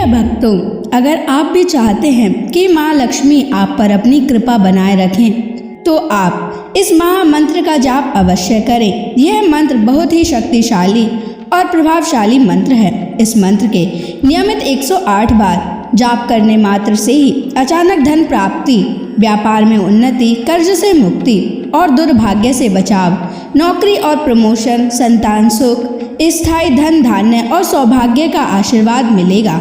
भक्तों, अगर आप भी चाहते हैं कि माँ लक्ष्मी आप पर अपनी कृपा बनाए रखें तो आप इस महामंत्र का जाप अवश्य करें। यह मंत्र बहुत ही शक्तिशाली और प्रभावशाली मंत्र है। इस मंत्र के नियमित 108 बार जाप करने मात्र से ही अचानक धन प्राप्ति, व्यापार में उन्नति, कर्ज से मुक्ति और दुर्भाग्य से बचाव, नौकरी और प्रमोशन, संतान सुख, स्थायी धन धान्य और सौभाग्य का आशीर्वाद मिलेगा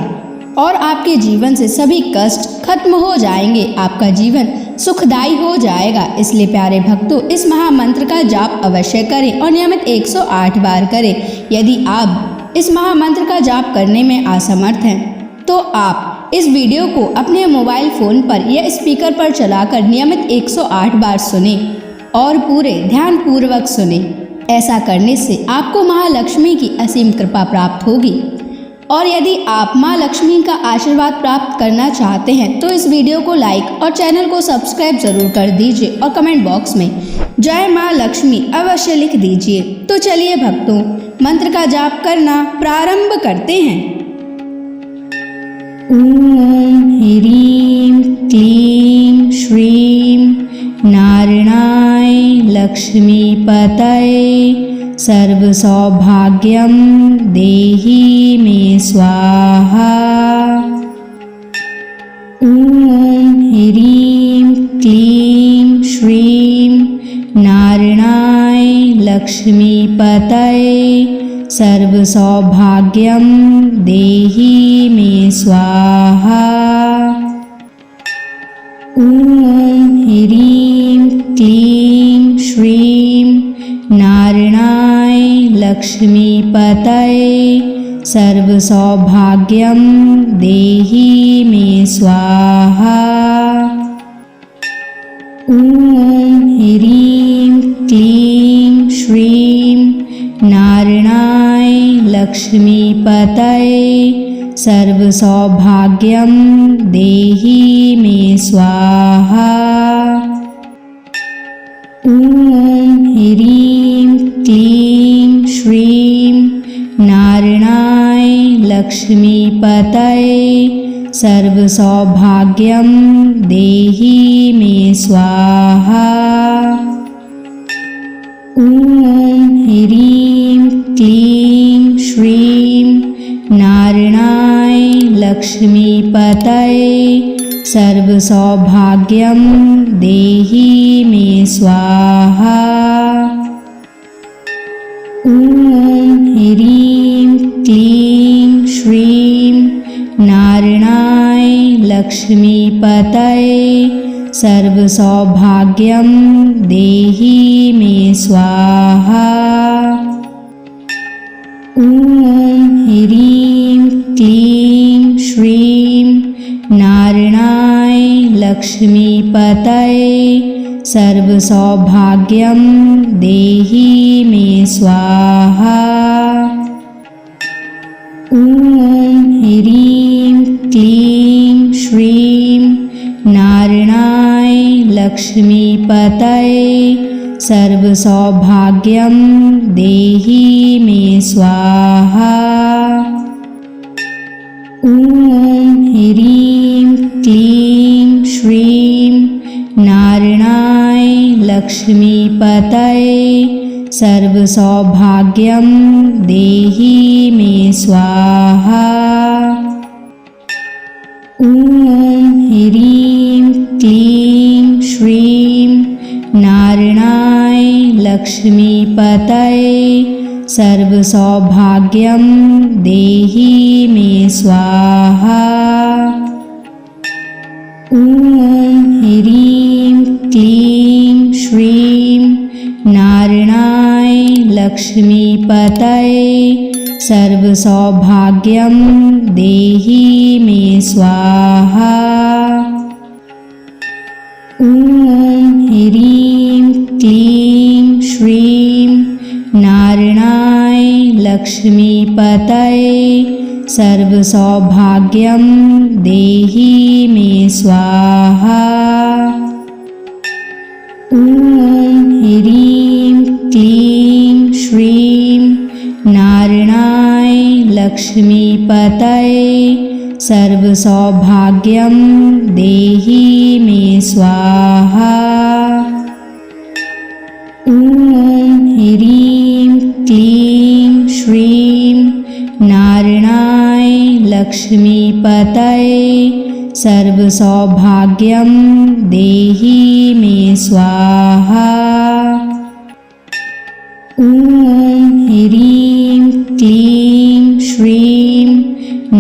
और आपके जीवन से सभी कष्ट खत्म हो जाएंगे। आपका जीवन सुखदायी हो जाएगा। इसलिए प्यारे भक्तों, इस महामंत्र का जाप अवश्य करें और नियमित 108 बार करें। यदि आप इस महामंत्र का जाप करने में असमर्थ हैं तो आप इस वीडियो को अपने मोबाइल फोन पर या स्पीकर पर चलाकर नियमित 108 बार सुने और पूरे ध्यान पूर्वक सुने। ऐसा करने से आपको महालक्ष्मी की असीम कृपा प्राप्त होगी। और यदि आप माँ लक्ष्मी का आशीर्वाद प्राप्त करना चाहते हैं तो इस वीडियो को लाइक और चैनल को सब्सक्राइब जरूर कर दीजिए और कमेंट बॉक्स में जय माँ लक्ष्मी अवश्य लिख दीजिए। तो चलिए भक्तों, मंत्र का जाप करना प्रारंभ करते हैं। ओम ह्रीं क्लीं श्रीं नारायणाय लक्ष्मीपतये सर्वसौभाग्यं देहि मे स्वाहा। ओम ह्रीं क्लीं श्रीं नारायणाय लक्ष्मीपतये सर्वसौभाग्यं देहि मे स्वाहा। ओम ह्रीं क्लीं श्रीं नारायणाय लक्ष्मीपतये सर्वसौभाग्यं देहि मे स्वाहा। ओम ह्रीं क्लीं श्रीं नारायणाय लक्ष्मीपतये सर्वसौभाग्यं देहि मे स्वाहा। ओम ह्रीं क्लीं श्रीं नारायणाय लक्ष्मीपतये सर्वसौभाग्यं देहि मे स्वाहा। ओम ह्रीं क्लीं श्रीं नारायणाय लक्ष्मीपतये सर्वसौभाग्यं देहि मे स्वाहा। ओम ह्रीं क्लीं श्रीं नारायणाय लक्ष्मीपतये सर्वसौभाग्यं देहि मे स्वाहा। ओम ह्रीं क्लीं श्रीं नारायणाय लक्ष्मीपतये सर्वसौभाग्यं देहि मे स्वाहा। ओम ह्रीं क्लीं श्रीं नारायणाय लक्ष्मीपतये सर्वसौभाग्यं देहि मे स्वाहा। ओम ह्रीं क्लीं श्रीं नारायणाय लक्ष्मीपतये सर्वसौभाग्यं देहि मे स्वाहा। ओम ह्रीं क्लीं श्रीं नारायणाय लक्ष्मीपतये सर्वसौभाग्यं देहि मे स्वाहा। ओम ह्रीं क्लीं श्रीं नारायणाय लक्ष्मीपतये सर्वसौभाग्यं देहि मे स्वाहा। ओम ह्रीं क्लीं श्रीं नारायणाय लक्ष्मीपतये सर्वसौभाग्यं देहि मे स्वाहा। ओम ह्रीं क्लीं श्रीं नारायणाय लक्ष्मीपतये सर्वसौभाग्यं देहि मे स्वाहा। ॐ ह्रीं क्लीं श्रीं नारायणाय लक्ष्मीपतये सर्वसौभाग्यं देहि मे स्वाहा। ॐ ह्रीं क्लीं श्रीं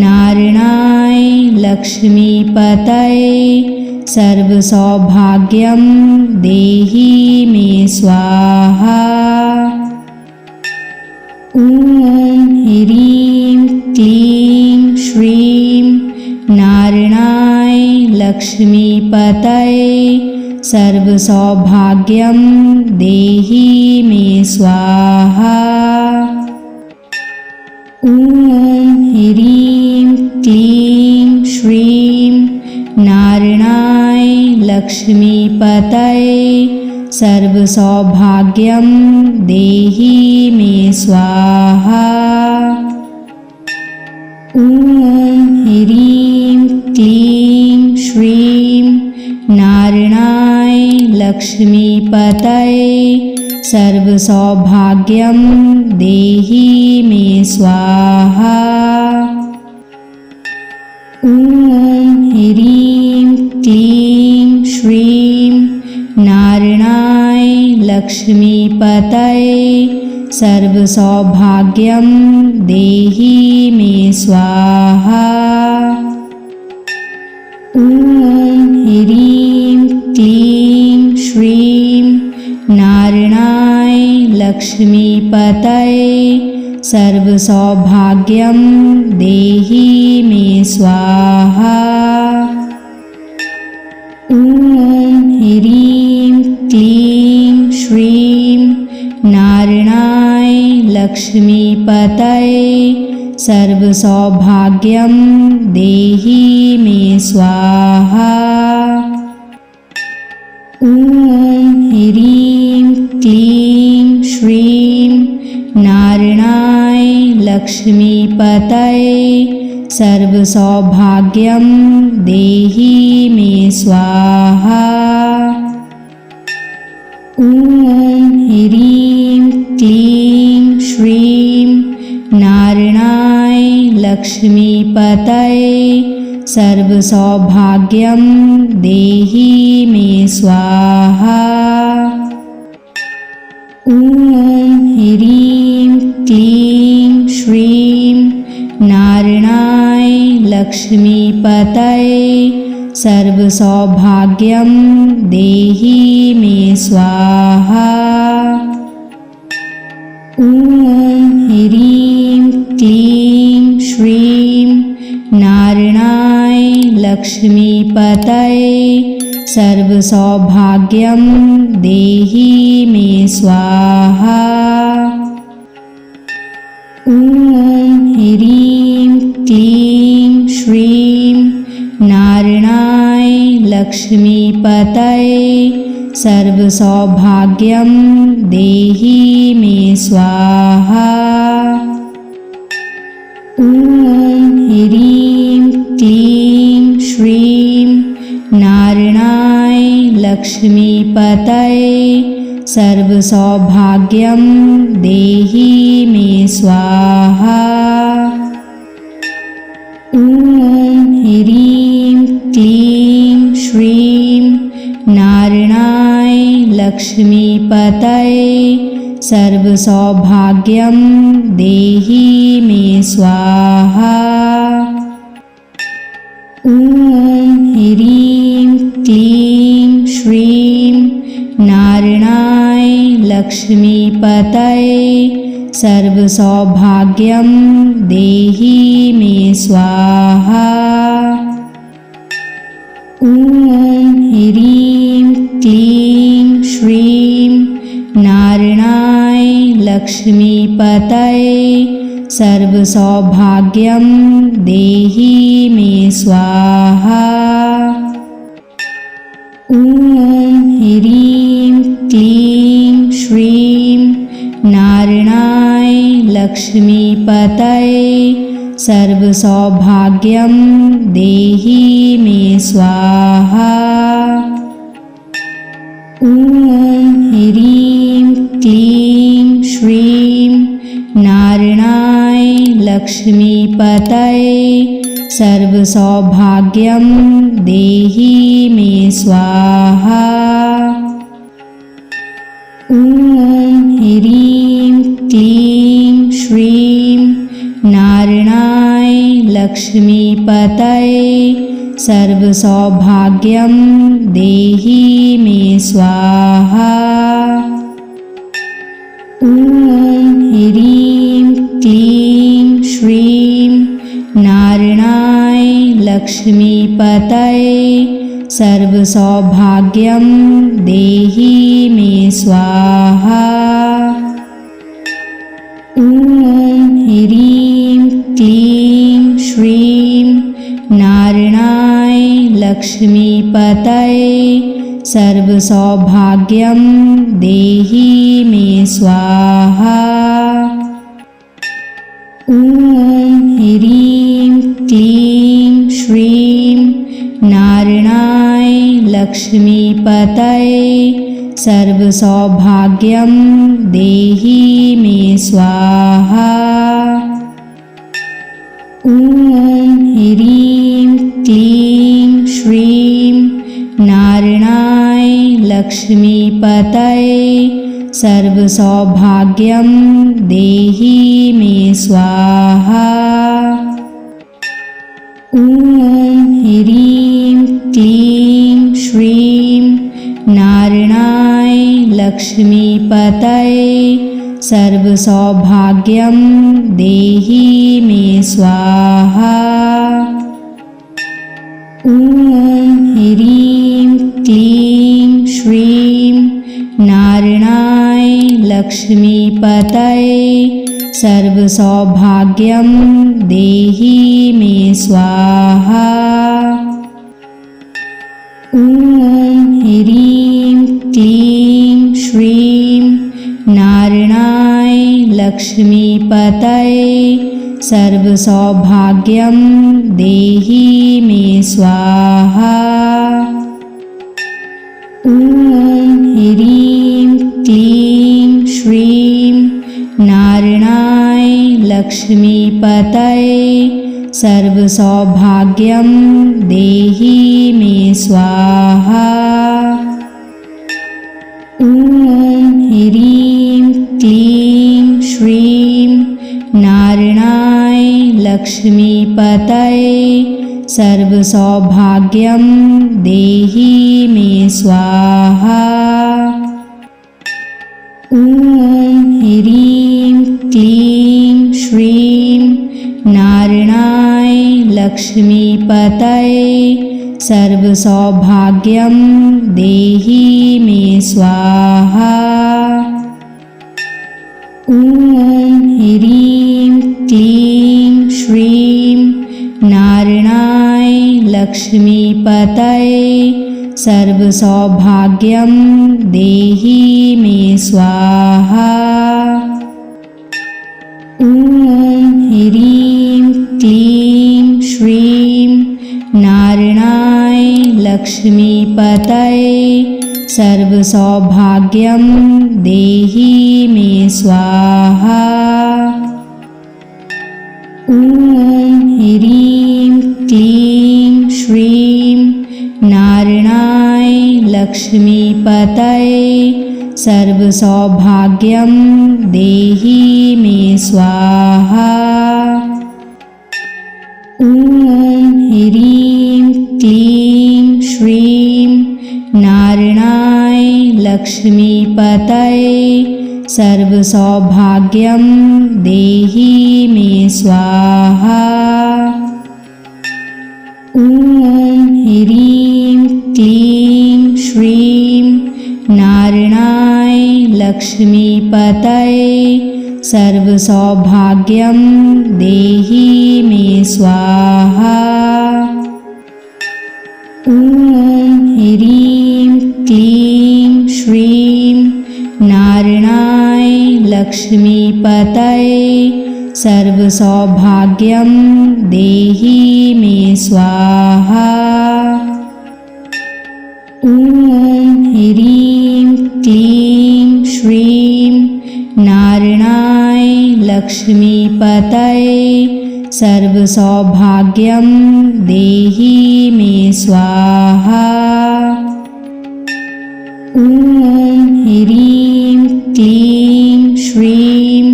नारायणाय लक्ष्मीपतये सर्वसौभाग्यं देहि मे स्वाहा। ॐ ह्रीं क्लीं श्रीं नारायणाय लक्ष्मीपतये सर्वसौभाग्यं देहि मे स्वाहा। ॐ ह्रीं क्लीं श्रीं नारायणाय लक्ष्मीपतये सर्वसौभाग्यं देहि मे स्वाहा। ॐ ह्रीं क्लीं श्रीं नारायणाय लक्ष्मीपतये सर्वसौभाग्यं देहि मे स्वाहा। ॐ ह्रीं क्लीं श्रीं नारायणाय लक्ष्मीपतये सर्वसौभाग्यं देहि मे स्वाहा। ॐ ह्रीं क्लीं श्रीं नारायणाय लक्ष्मीपतये सर्वसौभाग्यं देहि मे स्वाहा। ॐ ह्रीं क्लीं श्रीं नारायणाय लक्ष्मीपतये सर्वसौभाग्यं देहि मे स्वाहा। ॐ ह्रीं क्लीं श्रीं नारायणाय लक्ष्मीपतये सर्वसौभाग्यं देहि मे स्वाहा। ॐ ह्रीं क्लीं श्रीं नारायणाय लक्ष्मीपतये सर्वसौभाग्यं देहि मे स्वाहा। ॐ ह्रीं क्लीं श्रीं नारायणाय लक्ष्मीपतये सर्वसौभाग्यं देहि मे स्वाहा। ॐ ह्रीं क्लीं श्रीं नारायणाय लक्ष्मीपतये सर्वसौभाग्यं देहि मे स्वाहा। ॐ ह्रीं क्लीं श्रीं नारायणाय लक्ष्मीपतये सर्वसौभाग्यं देहि मे स्वाहा। ॐ ह्रीं क्लीं श्रीं नारायणाय लक्ष्मीपतये सर्वसौभाग्यं देहि मे स्वाहा। ॐ ह्रीं क्लीं श्रीं नारायणाय लक्ष्मीपतये सर्वसौभाग्यं देहि मे स्वाहा। ॐ ह्रीं क्लीं श्रीं नारायणाय लक्ष्मीपतये सर्वसौभाग्यं देहि मे स्वाहा। ॐ ह्रीं क्लीं श्रीं नारायणाय लक्ष्मीपतये सर्वसौभाग्यं देहि मे स्वाहा। ॐ ह्रीं क्लीं श्रीं नारायणाय लक्ष्मीपतये सर्वसौभाग्यं देहि मे स्वाहा। ॐ ह्रीं क्लीं श्रीं नारायणाय लक्ष्मीपतये सर्वसौभाग्यं देहि मे स्वाहा। ॐ ह्रीं क्लीं श्रीं नारायणाय लक्ष्मीपतये सर्वसौभाग्यं देहि मे स्वाहा। ॐ ह्रीं क्लीं श्रीं नारायणाय लक्ष्मीपतये सर्वसौभाग्यं देहि मे स्वाहा। ॐ ह्रीं क्लीं श्रीं नारायणाय लक्ष्मीपतये सर्वसौभाग्यं देहि मे स्वाहा। ॐ ह्रीं क्लीं श्रीं नारायणाय लक्ष्मीपतये सर्वसौभाग्यं देहि मे स्वाहा। ॐ ह्रीं क्लीं श्रीं नारायणाय लक्ष्मीपतये सर्वसौभाग्यं देहि मे स्वाहा। ॐ ह्रीं क्लीं श्रीं नारायणाय लक्ष्मीपतये सर्वसौभाग्यं देहि मे स्वाहा। ॐ ह्रीं क्लीं श्रीं नारायणाय लक्ष्मीपतये सर्वसौभाग्यं देहि मे स्वाहा। ॐ ह्रीं क्लीं श्रीं नारायणाय लक्ष्मीपतये सर्वसौभाग्यं देहि मे स्वाहा। ॐ ह्रीं क्लीं श्रीं नारायणाय लक्ष्मीपतये सर्वसौभाग्यं देहि मे स्वाहा। ॐ ह्रीं क्लीं श्रीं नारायणाय लक्ष्मीपतये सर्वसौभाग्यं देहि मे स्वाहा। ॐ ह्रीं क्लीं श्रीं नारायणाय लक्ष्मीपतये सर्वसौभाग्यं देहि मे स्वाहा। ॐ ह्रीं क्लीं श्रीं नारायणाय लक्ष्मीपतये सर्वसौभाग्यं देहि मे स्वाहा। ॐ ह्रीं क्लीं श्रीं नारायणाय लक्ष्मीपतये सर्वसौभाग्यं देहि मे स्वाहा। ॐ ह्रीं क्लीं श्रीं नारायणाय लक्ष्मीपतये सर्वसौभाग्यं देहि मे स्वाहा। ॐ ह्रीं क्लीं श्रीं नारायणाय लक्ष्मीपतये सर्वसौभाग्यं देहि मे स्वाहा। ॐ ह्रीं क्लीं श्रीं नारायणाय लक्ष्मीपतये सर्वसौभाग्यं देहि मे स्वाहा। ॐ ह्रीं क्लीं श्रीं नारायणाय लक्ष्मीपतये सर्वसौभाग्यं देहि मे स्वाहा। ॐ ह्रीं क्लीं श्रीं नारायणाय लक्ष्मीपतये सर्वसौभाग्यं देहि मे स्वाहा। ॐ ह्रीं क्लीं श्रीं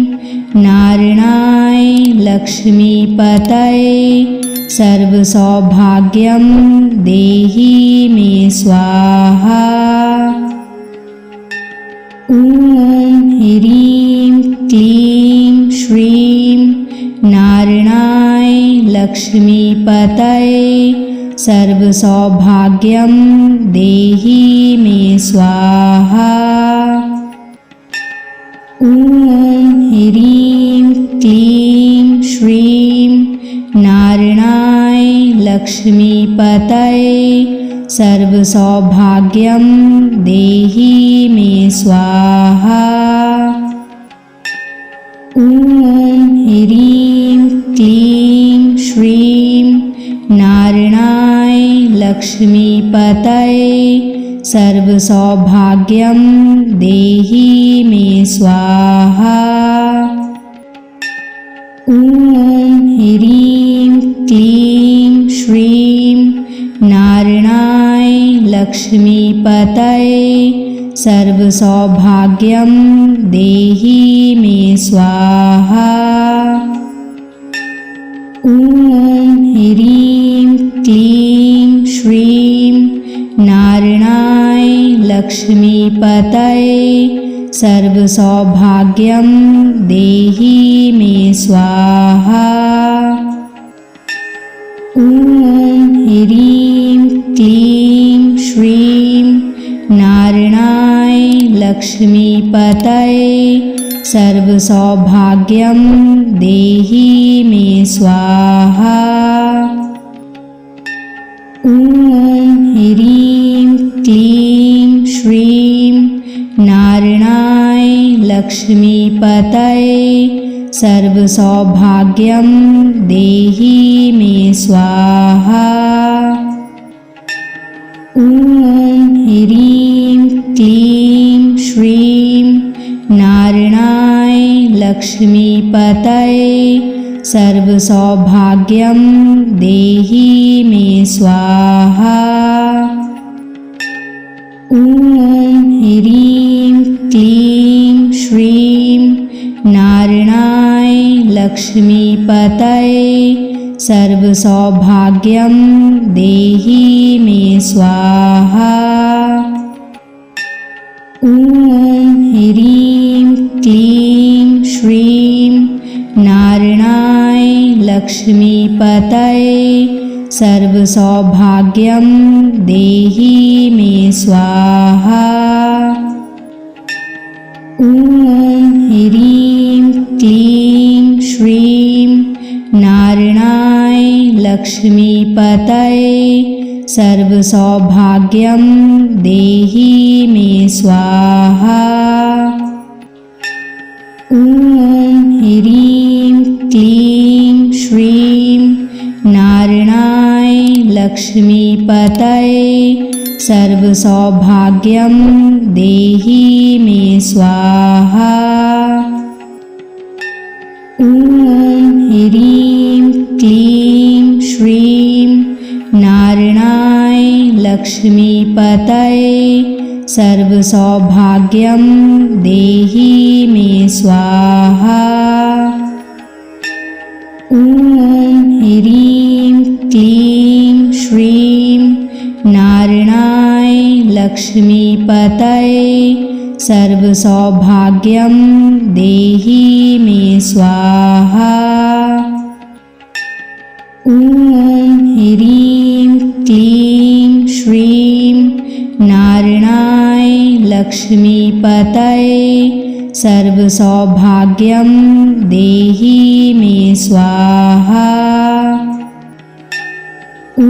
नारायणाय लक्ष्मीपतये सर्वसौभाग्यं देहि मे स्वाहा। ॐ ह्रीं क्लीं श्रीं नारायणाय लक्ष्मीपतये सर्वसौभाग्यं देहि मे स्वाहा। ॐ ह्रीं क्लीं श्रीं नारायणाय लक्ष्मीपतये सर्वसौभाग्यं देहि मे स्वाहा। ॐ ह्रीं क्लीं श्रीं नारायणाय लक्ष्मीपतये सर्वसौभाग्यं देहि मे स्वाहा। ॐ ह्रीं क्लीं श्रीं नारायणाय लक्ष्मीपतये सर्वसौभाग्यं देहि मे स्वाहा। ॐ ह्रीं क्लीं श्रीं नारायणाय लक्ष्मीपतये सर्वसौभाग्यं देहि मे स्वाहा। ॐ ह्रीं क्लीं श्रीं नारायणाय लक्ष्मीपतये सर्वसौभाग्यं देहि मे स्वाहा। ॐ ह्रीं क्लीं श्रीं नारायणाय लक्ष्मीपतये सर्वसौभाग्यं देहि मे स्वाहा। ॐ ह्रीं क्लीं श्रीं नारायणाय लक्ष्मीपतये सर्वसौभाग्यं देहि मे स्वाहा। ॐ ह्रीं क्लीं श्रीं नारायणाय लक्ष्मीपतये सर्वसौभाग्यं देहि मे स्वाहा। ॐ ह्रीं क्लीं श्रीं नारायणाय लक्ष्मीपतये सर्वसौभाग्यं देहि मे स्वाहा। ॐ ह्रीं क्लीं श्रीं नारायणाय लक्ष्मीपतये सर्वसौभाग्यं देहि मे स्वाहा। ॐ ह्रीं क्लीं श्रीं नारायणाय लक्ष्मीपतये सर्वसौभाग्यं देहि मे स्वाहा। ॐ ह्रीं क्लीं श्रीं नारायणाय लक्ष्मीपतये सर्वसौभाग्यं देहि मे स्वाहा। ॐ ह्रीं क्लीं श्रीं नारायणाय लक्ष्मीपतये सर्वसौभाग्यं देहि मे स्वाहा। ॐ ह्रीं क्लीं श्रीं नारायणाय लक्ष्मीपतये सर्वसौभाग्यं देहि मे स्वाहा। ॐ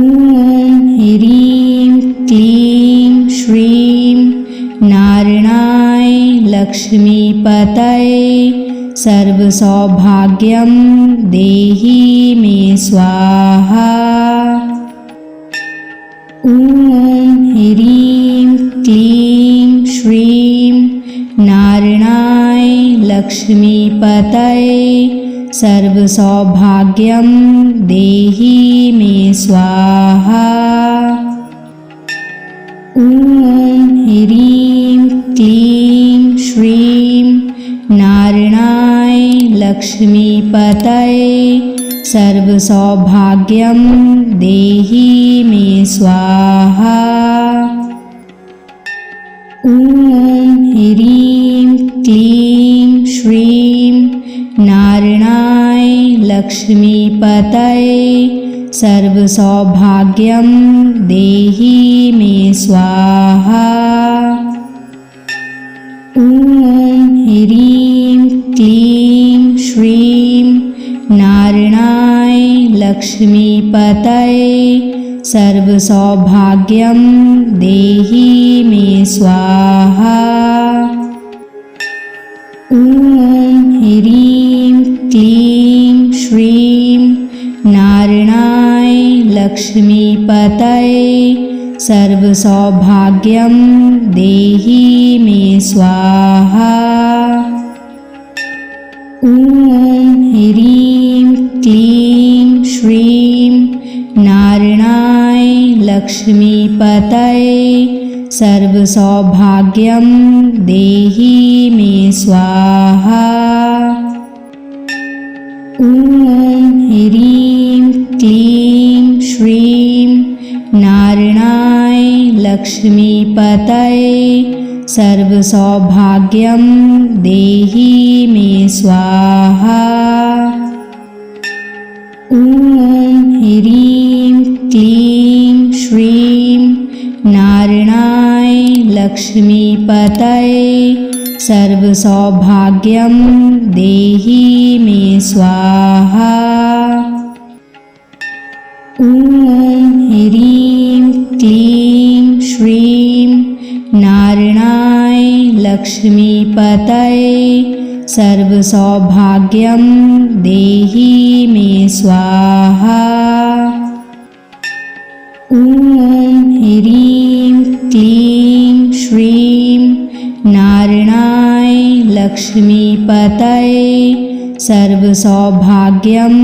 ह्रीं क्लीं श्रीं नारायणाय लक्ष्मीपतये सर्वसौभाग्यं देहि मे स्वाहा। ॐ ह्रीं क्लीं श्रीं नारायणाय लक्ष्मीपतये सर्वसौभाग्यं देहि मे स्वाहा। ॐ ह्रीं क्लीं श्रीं नारायणाय लक्ष्मीपतये सर्वसौभाग्यं देहि मे स्वाहा। ॐ ह्रीं क्लीं श्रीं नारायणाय लक्ष्मीपतये सर्वसौभाग्यं देहि मे स्वाहा। ॐ ह्रीं क्लीं श्रीं नारायणाय लक्ष्मीपतये सर्वसौभाग्यं देहि मे स्वाहा। ॐ ह्रीं क्लीं श्रीं नारायणाय लक्ष्मीपतये सर्वसौभाग्यं देहि मे स्वाहा। ॐ ह्रीं क्लीं श्रीं नारायणाय लक्ष्मीपतये सर्वसौभाग्यं देहि मे स्वाहा। ॐ ह्रीं क्लीं श्रीं नारायणाय लक्ष्मीपतये सर्वसौभाग्यं देहि मे स्वाहा। ॐ ह्रीं क्लीं श्रीं नारायणाय लक्ष्मीपतये सर्वसौभाग्यं देहि मे स्वाहा। ॐ ह्रीं क्लीं श्रीं नारायणाय लक्ष्मीपतये सर्वसौभाग्यं देहि मे स्वाहा। ॐ ह्रीं क्लीं श्रीं नारायणाय लक्ष्मीपतये सर्वसौभाग्यं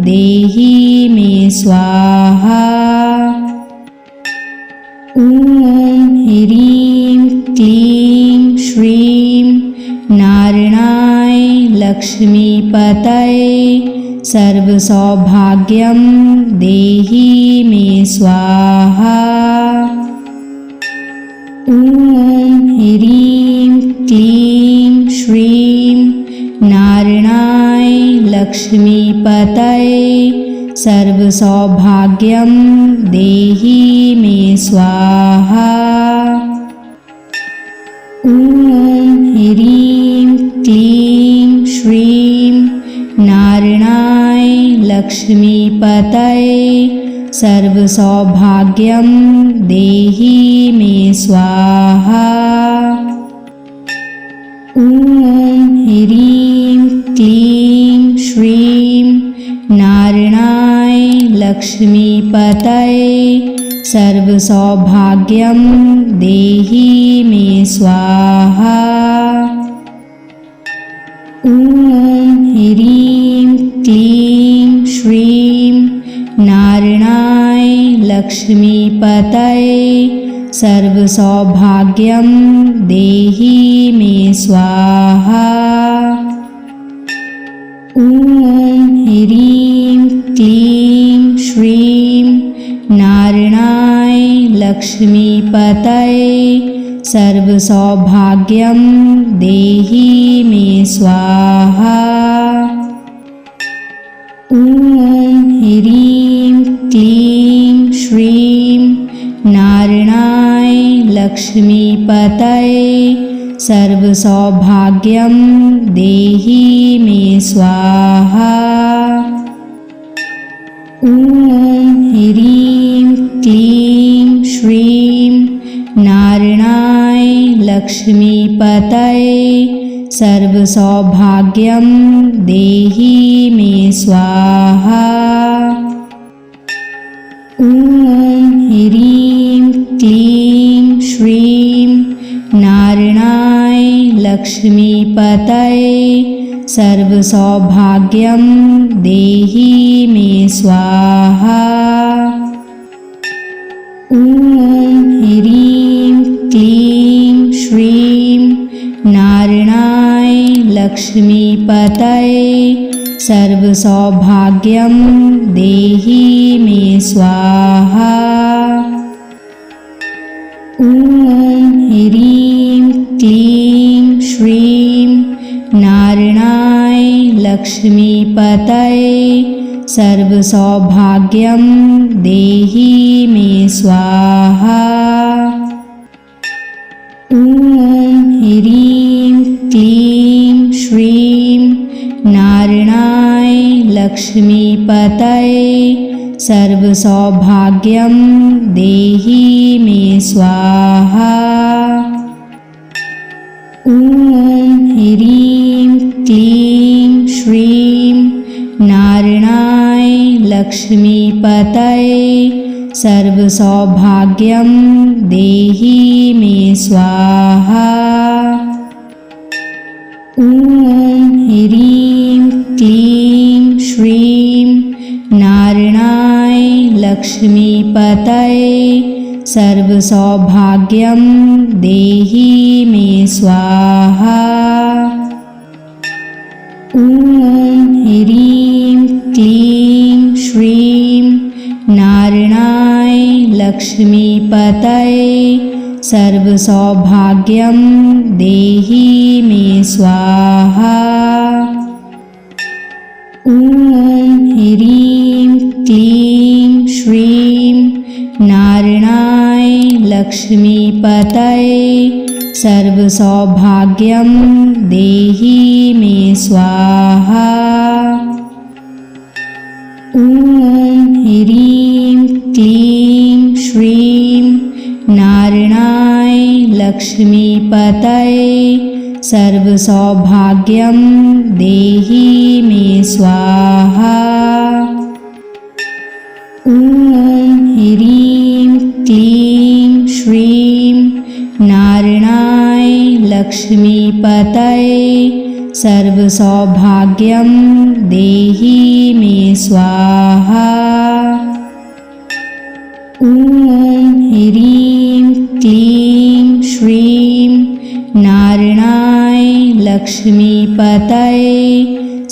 देहि मे स्वाहा। ॐ ह्रीं क्लीं श्रीं नारायणाय लक्ष्मीपतये सर्वसौभाग्यं देहि मे स्वाहा। ॐ ह्रीं क्लीं श्रीं नारायणाय लक्ष्मीपतये सर्वसौभाग्यं देहि मे स्वाहा। ॐ ह्रीं क्लीं श्रीं नारायणाय लक्ष्मीपतये सर्वसौभाग्यं देहि मे स्वाहा। ॐ ह्रीं क्लीं श्रीं नारायणाय लक्ष्मीपतये सर्वसौभाग्यं देहि मे स्वाहा। ॐ ह्रीं क्लीं श्रीं नारायणाय लक्ष्मीपतये सर्वसौभाग्यं देहि मे स्वाहा। ॐ ह्रीं क्लीं श्रीं नारायणाय लक्ष्मीपतये सर्वसौभाग्यं देहि मे स्वाहा। ॐ ह्रीं क्लीं श्रीं नारायणाय लक्ष्मीपतये सर्वसौभाग्यं देहि मे स्वाहा। ॐ ह्रीं क्लीं श्रीं नारायणाय लक्ष्मीपतये सर्वसौभाग्यं देहि मे स्वाहा। ॐ ह्रीं क्लीं श्रीं नारायणाय लक्ष्मीपतये सर्वसौभाग्यं देहि मे स्वाहा। ॐ ह्रीं क्लीं श्रीं नारायणाय लक्ष्मीपतये सर्वसौभाग्यं देहि मे स्वाहा। ॐ ह्रीं क्लीं श्रीं नारायणाय लक्ष्मीपतये सर्वसौभाग्यं देहि मे स्वाहा। ॐ ह्रीं क्लीं श्रीं नारायणाय लक्ष्मीपतये सर्वसौभाग्यं देहि मे स्वाहा। ॐ ह्रीं क्लीं श्रीं नारायणाय लक्ष्मीपतये सर्वसौभाग्यं देहि मे स्वाहा। ॐ ह्रीं क्लीं श्रीं नारायणाय लक्ष्मीपतये सर्वसौभाग्यं देहि मे स्वाहा। ॐ ह्रीं क्लीं श्रीं नारायणाय लक्ष्मीपतये सर्वसौभाग्यं देहि मे स्वाहा। ॐ ह्रीं क्लीं श्रीं नारायणाय लक्ष्मीपतये सर्वसौभाग्यं देहि मे स्वाहा। ॐ ह्रीं क्लीं श्रीं नारायणाय लक्ष्मीपतये सर्वसौभाग्यं देहि मे स्वाहा। ॐ ह्रीं क्लीं श्रीं नारायणाय लक्ष्मीपतये सर्वसौभाग्यं देहि मे स्वाहा। ॐ ह्रीं क्लीं श्रीं नारायणाय लक्ष्मीपतये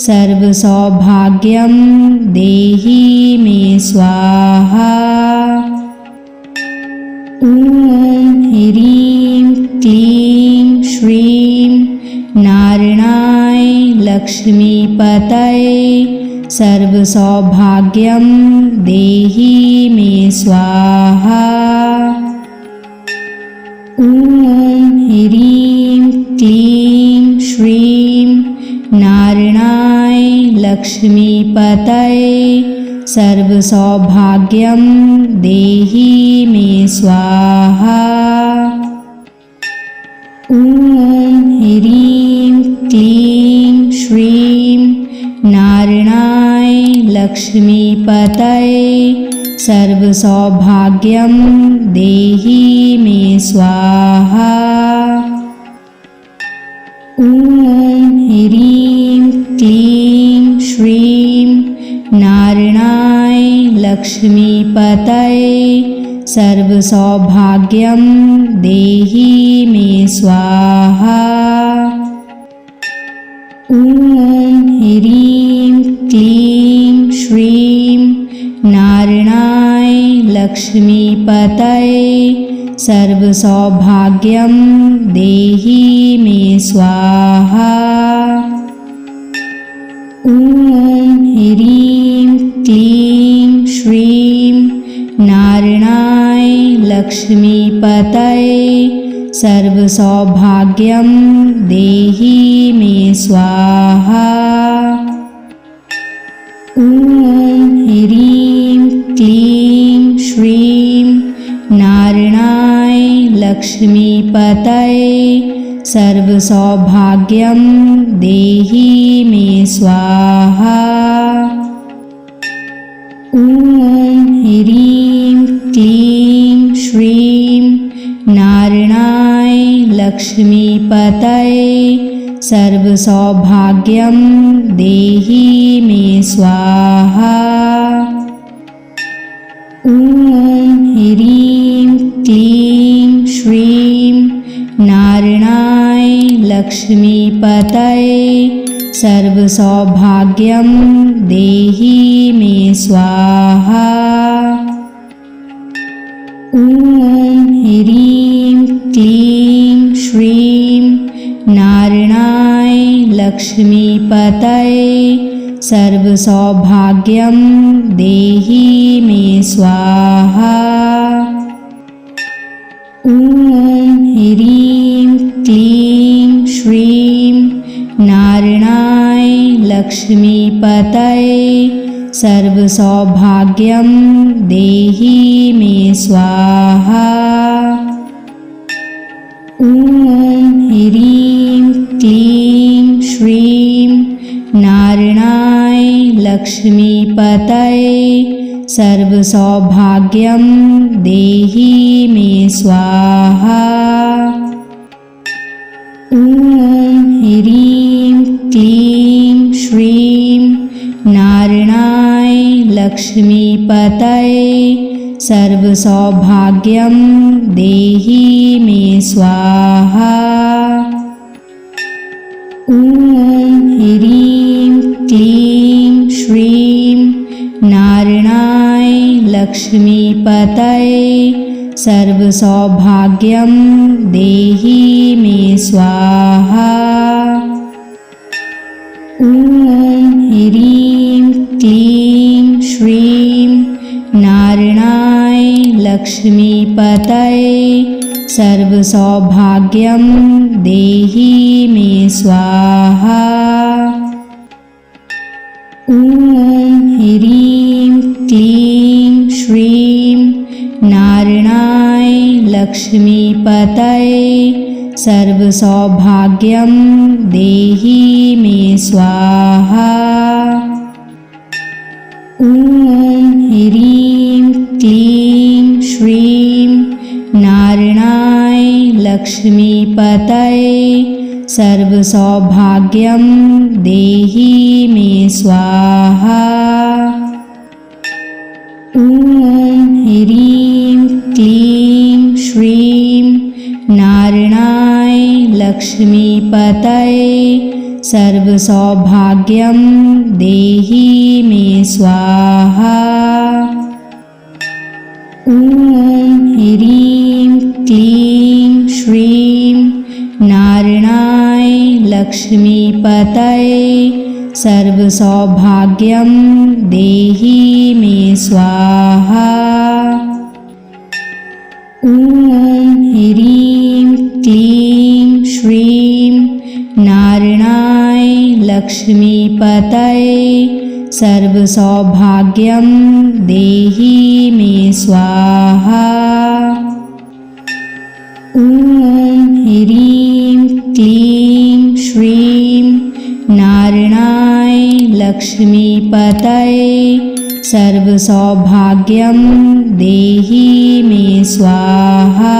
सर्वसौभाग्यं देहि मे स्वाहा। ॐ ह्रीं क्लीं श्रीं नारायणाय लक्ष्मीपतये सर्वसौभाग्यं देहि मे स्वाहा। ॐ ह्रीं क्लीं श्रीं नारायणाय लक्ष्मीपतये सर्वसौभाग्यं देहि मे स्वाहा। ॐ ह्रीं क्लीं श्रीं नारायणाय लक्ष्मीपतये सर्वसौभाग्यं देहि मे स्वाहा। ॐ ह्रीं क्लीं श्रीं नारायणाय लक्ष्मीपतये सर्वसौभाग्यं देहि मे स्वाहा। ॐ ह्रीं क्लीं श्रीं नारायणाय लक्ष्मीपतये सर्वसौभाग्यं देहि मे स्वाहा। ॐ ह्रीं क्लीं श्रीं नारायणाय लक्ष्मीपतये सर्वसौभाग्यं देहि मे स्वाहा। ॐ ह्रीं क्लीं श्रीं नारायणाय लक्ष्मीपतये सर्वसौभाग्यं देहि मे स्वाहा। ॐ ह्रीं क्लीं श्रीं नारायणाय लक्ष्मीपतये सर्वसौभाग्यं देहि मे स्वाहा। ॐ ह्रीं क्लीं श्रीं नारायणाय लक्ष्मीपतये सर्वसौभाग्यं देहि मे स्वाहा। ॐ ह्रीं क्लीं श्रीं नारायणाय लक्ष्मीपतये सर्वसौभाग्यं देहि मे स्वाहा। ॐ ह्रीं क्लीं श्रीं नारायणाय लक्ष्मीपतये सर्वसौभाग्यं देहि मे स्वाहा। ॐ ह्रीं क्लीं श्रीं नारायणाय लक्ष्मीपतये सर्वसौभाग्यं देहि मे स्वाहा। ॐ ह्रीं क्लीं श्रीं नारायणाय लक्ष्मीपतये सर्वसौभाग्यं देहि मे स्वाहा। ॐ ह्रीं क्लीं श्रीं नारायणाय लक्ष्मीपतये सर्वसौभाग्यं देहि मे स्वाहा। ॐ ह्रीं क्लीं श्रीं नारायणाय लक्ष्मीपतये सर्वसौभाग्यं देहि मे स्वाहा। ॐ ह्रीं क्लीं श्रीं नारायणाय लक्ष्मीपतये सर्वसौभाग्यं देहि मे स्वाहा। ॐ ह्रीं क्लीं श्रीं नारायणाय लक्ष्मीपतये सर्वसौभाग्यं देहि मे स्वाहा। ॐ ह्रीं क्लीं श्रीं नारायणाय लक्ष्मीपतये सर्वसौभाग्यं देहि मे स्वाहा। ॐ ह्रीं क्लीं श्रीं नारायणाय लक्ष्मीपतये सर्वसौभाग्यं देहि मे स्वाहा। ॐ ह्रीं क्लीं श्रीं नारायणाय लक्ष्मीपतये सर्वसौभाग्यं देहि मे स्वाहा। ॐ ह्रीं क्लीं श्रीं नारायणाय लक्ष्मीपतये सर्वसौभाग्यं देहि मे स्वाहा।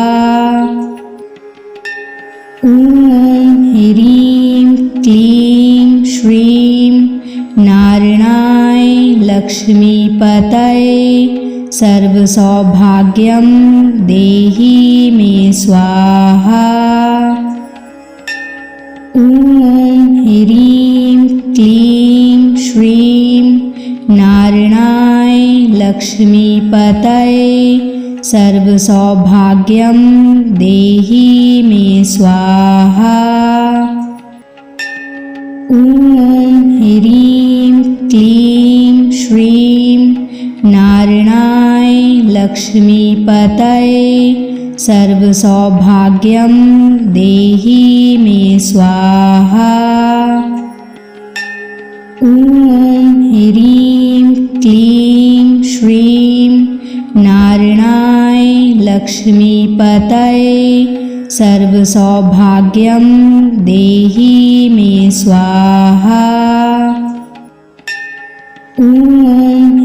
ॐ ह्रीं क्लीं श्रीं नारायणाय लक्ष्मीपतये सर्वसौभाग्यं देहि मे स्वाहा। ॐ ह्रीं क्लीं श्रीं नारायणाय लक्ष्मीपतये सर्वसौभाग्यं देहि मे स्वाहा। ॐ ह्रीं क्लीं श्रीं नारायणाय लक्ष्मीपतये सर्वसौभाग्यं देहि मे स्वाहा। ॐ ह्रीं क्लीं श्रीं नारायणाय लक्ष्मीपतये सर्वसौभाग्यं देहि मे स्वाहा। ॐ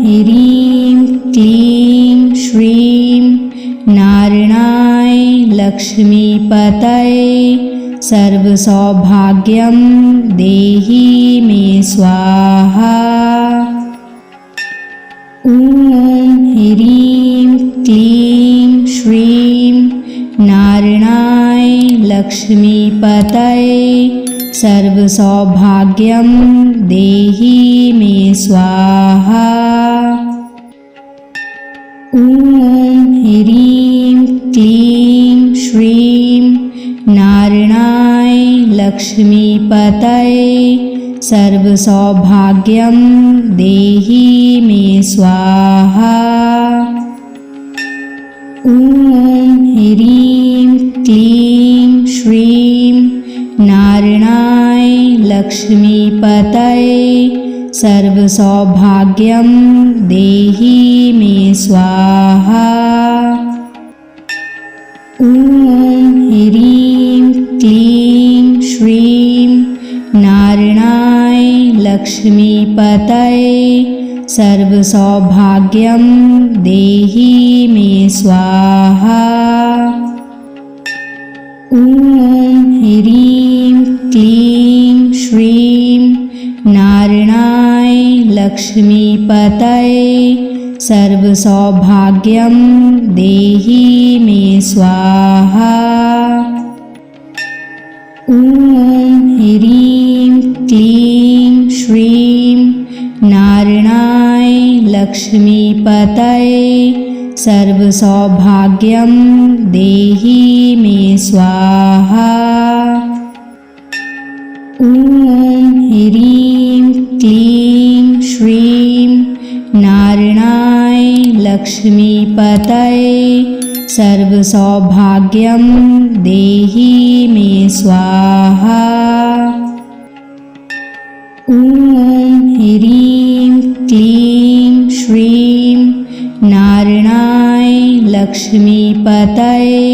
ह्रीं क्लीं श्रीं नारायणाय लक्ष्मीपतये सर्वसौभाग्यं देहि मे स्वाहा। ॐ ह्रीं क्लीं श्रीं नारायणाय लक्ष्मीपतये सर्वसौभाग्यं देहि मे स्वाहा। ॐ ह्रीं क्लीं श्रीं नारायणाय लक्ष्मीपतये सर्वसौभाग्यं देहि मे स्वाहा। ॐ ह्रीं क्लीं श्रीं नारायणाय लक्ष्मीपतये सर्वसौभाग्यं देहि मे स्वाहा। ॐ ह्रीं क्लीं श्रीं नारायणाय लक्ष्मीपतये सर्वसौभाग्यं देहि मे स्वाहा। ॐ ह्रीं क्लीं श्रीं नारायणाय लक्ष्मीपतये सर्वसौभाग्यं देहि मे स्वाहा। ॐ ह्रीं क्लीं श्रीं नारायणाय लक्ष्मीपतये सर्वसौभाग्यं देहि मे स्वाहा। ॐ ह्रीं क्लीं श्रीं नारायणाय लक्ष्मीपतये सर्वसौभाग्यं देहि मे स्वाहा। ॐ ह्रीं क्लीं श्रीं नारायणाय लक्ष्मीपतये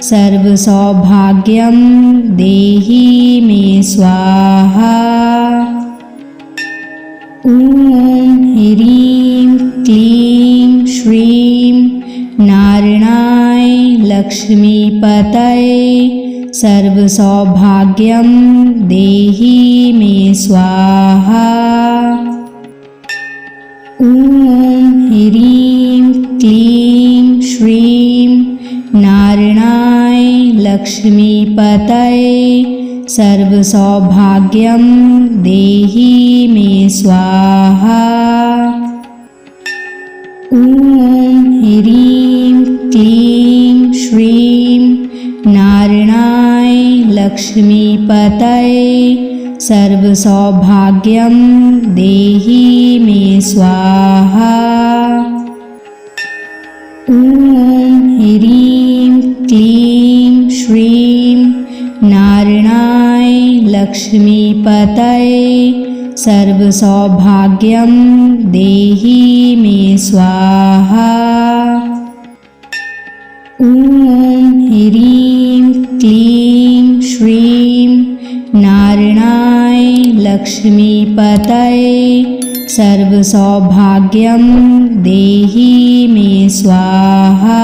सर्वसौभाग्यं देहि मे स्वाहा। ॐ ह्रीं क्लीं श्रीं नारायणाय लक्ष्मीपतये सर्वसौभाग्यं देहि मे स्वाहा। ॐ ह्रीं क्लीं श्रीं नारायणाय लक्ष्मीपतये सर्वसौभाग्यं देहि मे स्वाहा। ॐ ह्रीं क्लीं श्रीं नारायणाय लक्ष्मीपतये सर्वसौभाग्यं देहि मे स्वाहा। ॐ ह्रीं क्लीं श्रीं नारायणाय लक्ष्मीपतये सर्वसौभाग्यं देहि मे स्वाहा। ॐ ह्रीं क्लीं श्रीं नारायणाय लक्ष्मीपतये सर्वसौभाग्यं देहि मे स्वाहा।